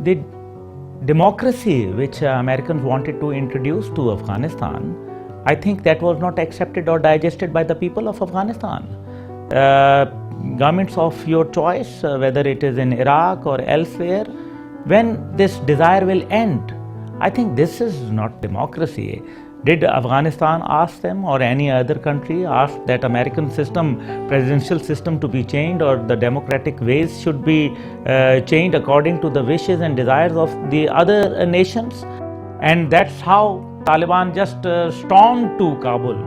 The democracy which Americans wanted to introduce to Afghanistan, I think that was not accepted or digested by the people of Afghanistan. Governments of your choice, whether it is in Iraq or elsewhere, when this desire will end, I think this is not democracy. Did Afghanistan ask them or any other country ask that American system, presidential system to be changed, or the democratic ways should be changed according to the wishes and desires of the other nations? And that's how Taliban just stormed to Kabul,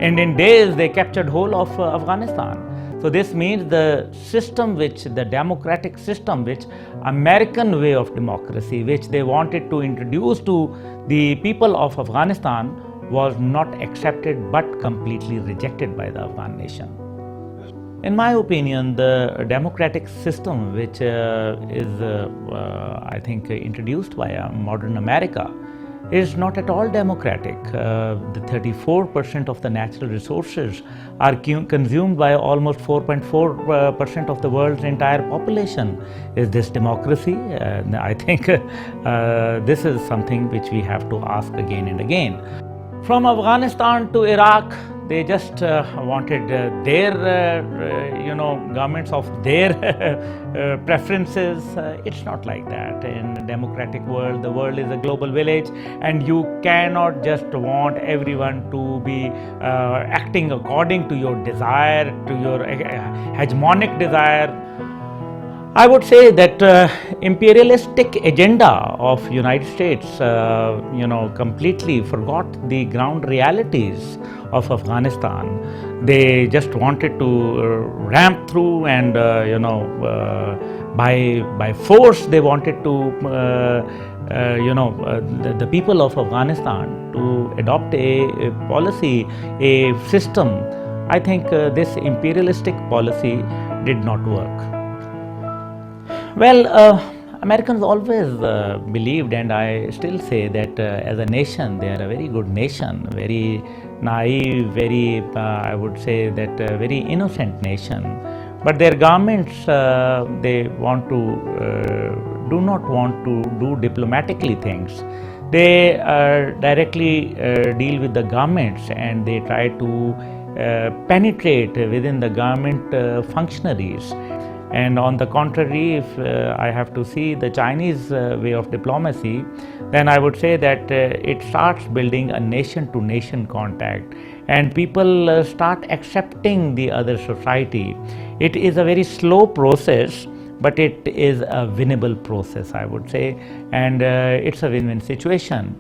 and in days they captured whole of Afghanistan. So this means the system the democratic system which American way of democracy which they wanted to introduce to the people of Afghanistan was not accepted but completely rejected by the Afghan nation. In my opinion, the democratic system which is I think introduced by modern America is not at all democratic. The 34% of the natural resources are consumed by almost 4.4% of the world's entire population. Is this democracy? I think this is something which we have to ask again and again. From Afghanistan to Iraq, they just wanted their governments of their preferences. It's not like that. In a democratic world, the world is a global village, and you cannot just want everyone to be acting according to your desire, to your hegemonic desire. I would say that imperialistic agenda of United States, completely forgot the ground realities of Afghanistan. They just wanted to ramp through, and by force they wanted to, the people of Afghanistan to adopt a policy, a system. I think this imperialistic policy did not work. Well, Americans always believed, and I still say that as a nation, they are a very good nation, very naive, very, I would say that very innocent nation. But their governments, they do not want to do diplomatically things. They directly deal with the governments, and they try to penetrate within the government functionaries. And on the contrary, if I have to see the Chinese way of diplomacy, then I would say that it starts building a nation-to-nation contact, and people start accepting the other society. It is a very slow process, but it is a winnable process, I would say, and it's a win-win situation.